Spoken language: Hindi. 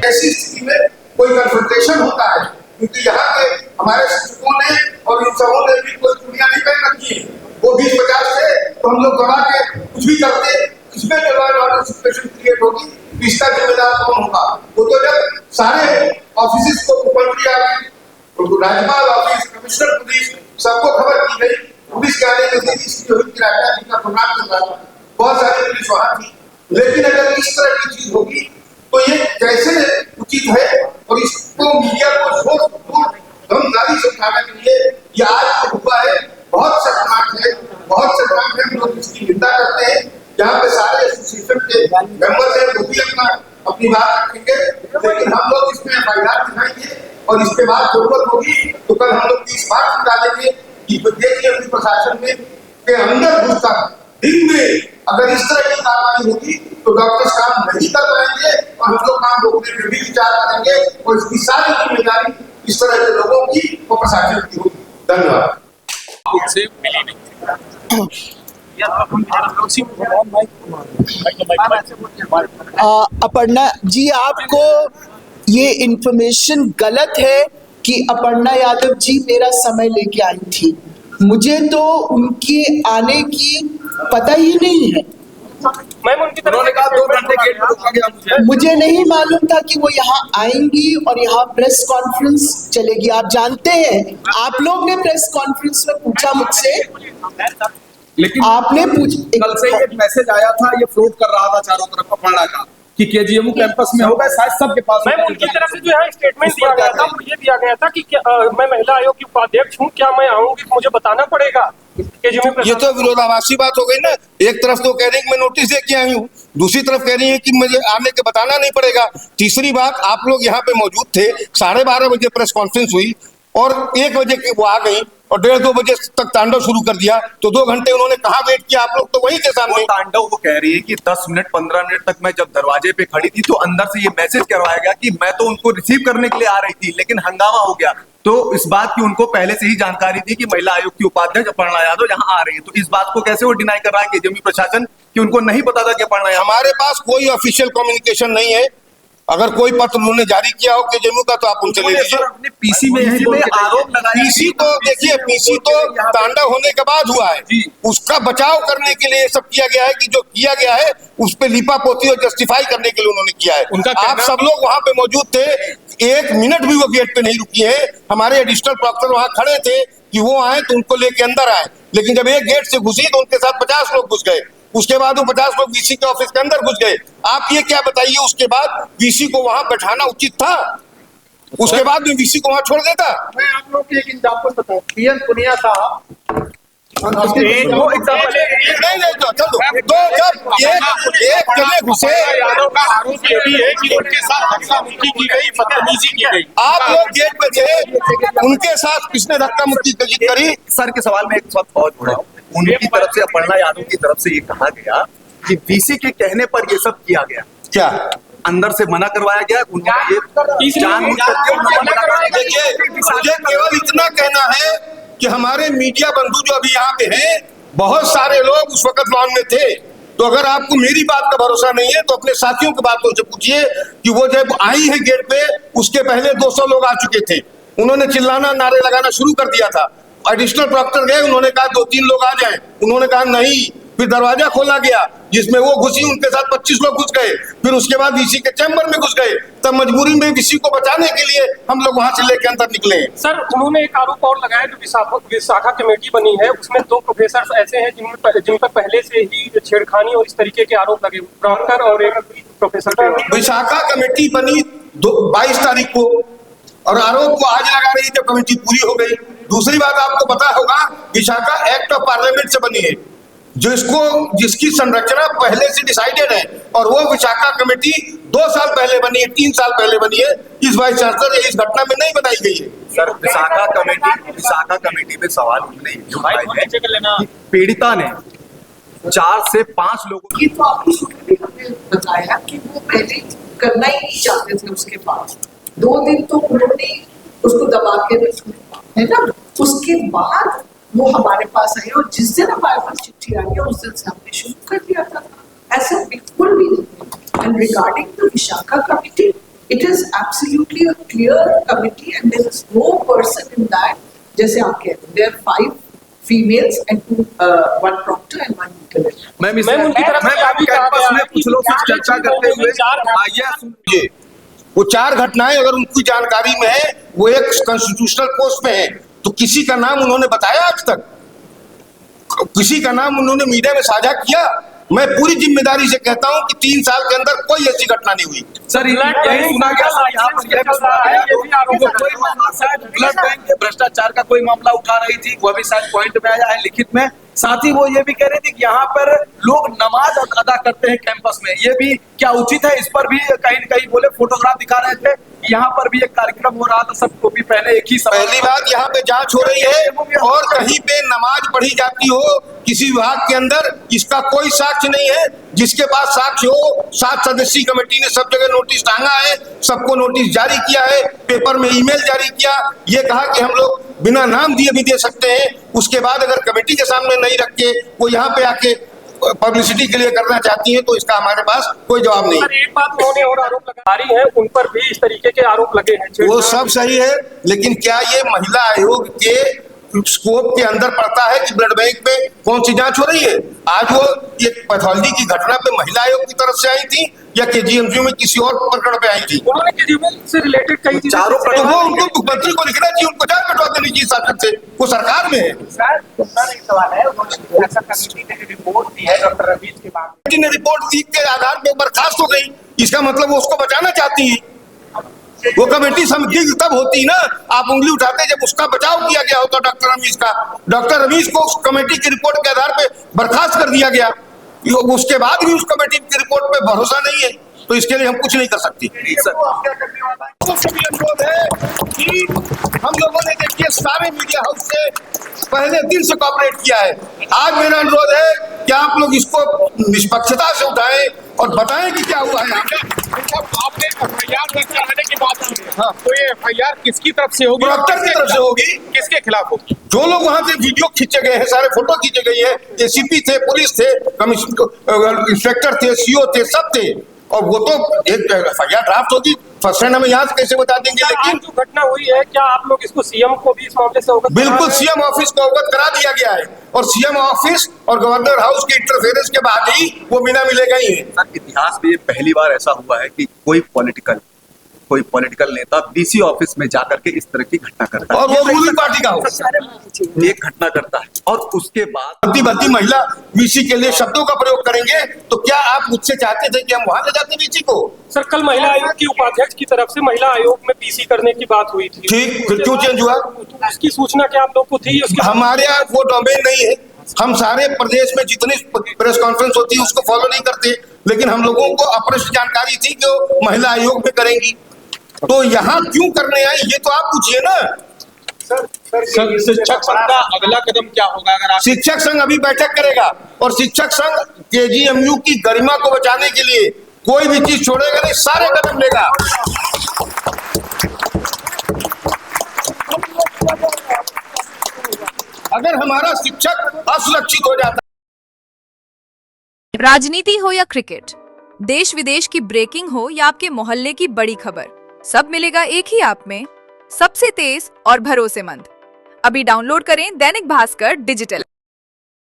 ऐसी स्थिति में कोई कन्फ्रंटेशन होता है, क्योंकि यहाँ के हमारे शिक्षकों ने और इन सबों ने भी कोई चुड़ियां नहीं पहन रखी है। वो 20-50 से तो हम लोग गवा के कुछ भी करते, इसमें जो law and order situation create होगी, इसका जिम्मेदार कौन होगा? वो तो जब सारे ऑफिस को मुख्यमंत्री आ गए, राज्यपाल ऑफिस, कमिश्नर पुलिस, सबको खबर की गई, पुलिस के आने के बाद इसकी हुई कि राजा जी का प्रोग्राम चल रहा था, बहुत सारी पुलिस वहां थी। लेकिन अगर इस तरह की चीज होगी तो ये कैसे उचित है? और इसको मीडिया को दमदारी से उठाने के लिए ये आज हुआ है, बहुत शर्मनाक है, बहुत शर्मनाक है। हम लोग इसकी निंदा करते हैं। यहाँ पे सारे एसोसिएशन के मेंबर हैं, वो भी अपनी बात रखेंगे, लेकिन हम लोग इसमें फायदा दिखाएंगे और इसके बाद जरूरत होगी तो कल हम लोग इस बात डालेंगे कि देखिए अपनी प्रशासन में के अंदर घुसकर दिन में अगर इस तरह की कार्रवाई होगी तो डॉक्टर्स काम नहीं कर पाएंगे और हम लोग काम रोकने में भी विचार करेंगे और इसकी सारी जिम्मेदारी इस तरह के लोगों की और प्रशासन की होगी। धन्यवाद। अपर्णा जी, आपको ये इंफॉर्मेशन गलत है कि अपर्णा यादव जी मेरा समय लेके आई थी। मुझे तो उनके आने की पता ही नहीं है। मैम उनकी तरफ से कहा 2 घंटे गेट पर रुका गया। मुझे नहीं मालूम था कि वो यहाँ आएंगी और यहाँ प्रेस कॉन्फ्रेंस चलेगी। आप जानते हैं, आप लोग ने प्रेस कॉन्फ्रेंस में पूछा मुझसे, लेकिन आपने कल से एक मैसेज आया था, ये फ्लोट कर रहा था चारों तरफ अपर्णा का कि केजीएमयू कैंपस में होगा, शायद सबके पास। मैम उनकी तरफ से जो है स्टेटमेंट दिया गया था, वो ये दिया गया था कि मैं महिला आयोग की उपाध्यक्ष हूँ, क्या मैं आऊंगी तो मुझे बताना पड़ेगा। ये तो विरोधाभासी बात हो गई ना। एक तरफ तो कह रही है मैं नोटिस दे के आई हूँ, दूसरी तरफ कह रही है कि मुझे आने के बताना नहीं पड़ेगा। तीसरी बात, आप लोग यहाँ पे मौजूद थे, 12:30 बजे प्रेस कॉन्फ्रेंस हुई और 1 बजे वो आ गई और 1:30-2 बजे तक तांडव शुरू कर दिया। तो 2 घंटे उन्होंने कहाँ वेट किया? आप लोग तो वही थे सामने। तांडव वो कह रही है कि 10 मिनट 15 मिनट तक मैं जब दरवाजे पे खड़ी थी तो अंदर से ये मैसेज करवाया गया कि मैं तो उनको रिसीव करने के लिए आ रही थी, लेकिन हंगामा हो गया। तो इस बात की उनको पहले से ही जानकारी थी कि महिला आयोग की उपाध्यक्ष अपर्णा यादव यहाँ आ रही है। तो इस बात को कैसे वो डिनाई कर रहा है केजीएमयू प्रशासन कि उनको नहीं पता था कि अपर्णा? हमारे पास कोई ऑफिशियल कम्युनिकेशन नहीं है। अगर कोई पत्र उन्होंने जारी किया हो केजीएमयू का तो आप उनसे ले लीजिए। अपने पीसी में आरोप लगाया। पीसी तो देखिए, पीसी तो तांडव होने के बाद हुआ है, उसका बचाव करने के लिए सब किया गया है कि जो किया गया है उस पे लीपापोती और जस्टिफाई करने के लिए उन्होंने किया है। आप सब लोग वहां पे मौजूद थे, 1 मिनट भी वो गेट पे नहीं रुकी है। हमारे एडिशनल प्रॉक्टर वहां खड़े थे कि वो आए तो उनको लेके अंदर आए, लेकिन जब एक गेट से घुसी तो उनके साथ 50 लोग घुस गए। उसके बाद वो 50 लोग वीसी के ऑफिस के अंदर घुस गए। आप ये क्या बताइए, उसके बाद वीसी को वहां बैठाना उचित था? उसके बाद में वीसी को वहां छोड़ देता? मैं आप लोग की एक एग्जांपल बताऊं। पीएन पुनिया साहब नहीं तो चल दो। तो जब एक जने घुसे, यादव का आरोप ये भी है कि उनके साथ धक्का मुक्की की गई, बदतमीजी की गई। आप लोग गेट पे थे, उनके साथ किसने धक्का मुक्की करी? सर के सवाल में एक बात और जोड़ा, उनकी तरफ से अपर्णा यादव की तरफ से ये कहा गया कि वीसी के कहने पर ये सब किया गया। क्या अंदर से मना करवाया गया? मुझे केवल इतना कहना है कि हमारे मीडिया बंधु जो अभी यहाँ पे हैं, बहुत सारे लोग उस वक्त लॉन में थे। तो अगर आपको मेरी बात का भरोसा नहीं है तो अपने साथियों की बातों से पूछिए कि वो जब आई है गेट पे, उसके पहले 200 लोग आ चुके थे। उन्होंने चिल्लाना, नारे लगाना शुरू कर दिया था। एडिशनल प्रॉक्टर गए, उन्होंने कहा 2-3 लोग आ जाएं, उन्होंने कहा नहीं। फिर दरवाजा खोला गया, जिसमें वो घुसी, उनके साथ 25 लोग घुस गए। फिर उसके बाद वीसी के चैम्बर में घुस गए। तब मजबूरी में वीसी को बचाने के लिए हम लोग वहां से लेके अंदर निकले। सर, उन्होंने एक आरोप और लगाया, जो विशाखा कमेटी बनी है उसमें 2 प्रोफेसर ऐसे हैं जिन पर पहले से ही छेड़खानी और इस तरीके के आरोप लगे, प्रॉक्टर और एक प्रोफेसर। विशाखा कमेटी बनी 22 तारीख को और आरोप को आज लगा रही जब कमेटी पूरी हो गई। दूसरी बात आपको पता होगा, विशाखा एक्ट ऑफ पार्लियामेंट से बनी है, जिसकी संरचना पहले से डिसाइडेड है, और वो विशाखा कमेटी 2 साल पहले बनी है, 3 साल पहले बनी है। इस वाइस चांसलर इस घटना में नहीं बनाई गई है। सर, विशाखा कमेटी में सवाल उठने पीड़िता ने 4 से 5 लोगों की, तो आपने बताया कि वो पहले करना ही नहीं चाहते थे। उसके बाद 2 दिन तो उन्होंने उसको दबा के रखा, है ना। उसके बाद वो हमारे पास आई और जिस दिन हमारे पास चिट्ठी आई है उस दिन से हमने शुरू कर दिया था। ऐसा बिल्कुल भी नहीं। And regarding the Vishakha committee, It is absolutely a clear committee and there is no person in that. जैसे आप कहते हैं, there are 5 females and 1 proctor and 1 intellect. Ma'am उनकी तरफ से मैम कैंपस में कुछ लोग से चर्चा करते हुए आइए सुनिए, वो 4 घटनाएं अगर उनकी जानकारी में है, वो एक कॉन्स्टिट्यूशनल पोस्ट में है, तो किसी का नाम उन्होंने बताया आज तक? किसी का नाम उन्होंने मीडिया में साझा किया? मैं पूरी जिम्मेदारी से कहता हूं कि 3 साल के अंदर कोई ऐसी घटना नहीं हुई। सर यही सुना गया सर, यहाँ पर यह सुना गया कोई मामला शायद ब्लड बैंक के भ्रष्टाचार का कोई मामला उठा रही थी, वो भी शायद पॉइंट में आया है लिखित में। साथ ही वो ये भी कह रही थी कि यहाँ पर लोग नमाज अदा करते हैं कैंपस में, ये भी क्या उचित है? इस पर भी कहीं न कहीं बोले फोटोग्राफ दिखा रहे थे, यहाँ पर भी एक कार्यक्रम हो रहा था, सबको भी पहले एक ही समय। पहली बात, यहाँ पे जांच हो रही है और कहीं पे नमाज पढ़ी जाती हो किसी विभाग के अंदर, इसका कोई साक्ष्य नहीं है। जिसके पास साक्ष्य हो, 7 सदस्यीय कमेटी ने सब जगह नोटिस टांगा है, सबको नोटिस जारी किया है, पेपर में ईमेल जारी किया, ये कहा कि हम लोग बिना नाम दिए भी दे सकते हैं। उसके बाद अगर कमेटी के सामने नहीं रख के वो यहाँ पे आके पब्लिसिटी के लिए करना चाहती हैं, तो इसका हमारे पास कोई जवाब नहीं। एक बात उन्होंने और आरोप लगा रही है, उन पर भी इस तरीके के आरोप लगे हैं। वो सब सही है, लेकिन क्या ये महिला आयोग के स्कोप के अंदर पड़ता है कि ब्लड बैंक में कौन सी जांच हो रही है? आज वो ये पैथोलॉजी की घटना पे महिला आयोग की तरफ से आई थी या केजीएमयू में किसी और प्रकरण पे आई थी? उन्होंने केजीएमयू से रिलेटेड कई चीजें, चारों तो वो उनको मुख्यमंत्री को लिखना चाहिए, उनको जांच कटवा देनी चाहिए शासन से, वो सरकार में है। सर एक सवाल है, ऐसा कमेटी ने रिपोर्ट दी है डॉक्टर रवीश के बाद, कमेटी ने रिपोर्ट दी के आधार पर बर्खास्त हो गई, इसका मतलब वो उसको बचाना चाहती है। वो कमेटी संदिग्ध तब होती ना, आप उंगली उठाते जब उसका बचाव किया गया होता डॉक्टर रवीश का। डॉक्टर रवीश को उस कमेटी की रिपोर्ट के आधार पे बर्खास्त कर दिया गया, उसके बाद भी उस कमेटी की रिपोर्ट पे भरोसा नहीं है, तो इसके लिए हम कुछ नहीं कर सकते। अनुरोध है कि हम लोगों ने देखिए सारे मीडिया हाउस से पहले दिन से कोऑपरेट किया है। आज मेरा अनुरोध है कि आप लोग इसको निष्पक्षता से उठाएं और बताएं कि क्या हुआ है यहाँ पे। आपने एफआईआर दर्ज कराने की बात की है, हाँ। तो ये एफआईआर किसकी तरफ से होगी? प्रोक्टर की तरफ से होगी। किसके खिलाफ होगी? जो लोग वहां से वीडियो खींचे गए हैं, सारे फोटो खींचे गए हैं, एसीपी थे, पुलिस थे, कमिश्नर इंस्पेक्टर थे, सीओ थे, सब थे, और वो तो एक एफआईआर ड्राफ्ट होगी। फर्स्ट हैंड हमें यहाँ से कैसे बता देंगे? लेकिन जो घटना हुई है, क्या आप लोग इसको सीएम को भी इस मामले से अवगत? बिल्कुल सीएम ऑफिस को अवगत करा दिया गया है, और सीएम ऑफिस और गवर्नर हाउस के इंटरफेरेंस के बाद ही वो बिना मिलेगा ही है। सर इतिहास में ये पहली बार ऐसा हुआ है कि कोई पॉलिटिकल नेता डीसी ऑफिस में जाकर के इस तरह की घटना करता है, और वो रूलिंग पार्टी का हो, एक घटना करता है, और उसके बाद भद्दी महिला वीसी के लिए शब्दों का प्रयोग करेंगे, तो क्या आप मुझसे चाहते थे कि हम वहां ले जाते वीसी को? सर कल महिला आयोग की उपाध्यक्ष की तरफ से महिला आयोग में पीसी करने की बात हुई थी, ठीक, फिर क्यों चेंज हुआ? उसकी सूचना क्या आप लोग को थी? उसकी हमारे यहाँ वो डोमेन नहीं है, हम सारे प्रदेश में जितनी प्रेस कॉन्फ्रेंस होती है उसको फॉलो नहीं करते, लेकिन हम लोगों को अपृष्ट जानकारी थी कि वो महिला आयोग में करेंगी, तो यहाँ क्यों करने आई ये तो आप पूछिए ना। सर शिक्षक संघ का अगला कदम क्या होगा? अगर आप शिक्षक संघ अभी बैठक करेगा, और शिक्षक संघ केजीएमयू की गरिमा को बचाने के लिए कोई भी चीज छोड़ेगा नहीं, सारे कदम लेगा। अगर हमारा शिक्षक असुरक्षित हो जाता। राजनीति हो या क्रिकेट, देश विदेश की ब्रेकिंग हो या आपके मोहल्ले की बड़ी खबर, सब मिलेगा एक ही ऐप में, सबसे तेज और भरोसेमंद। अभी डाउनलोड करें दैनिक भास्कर डिजिटल।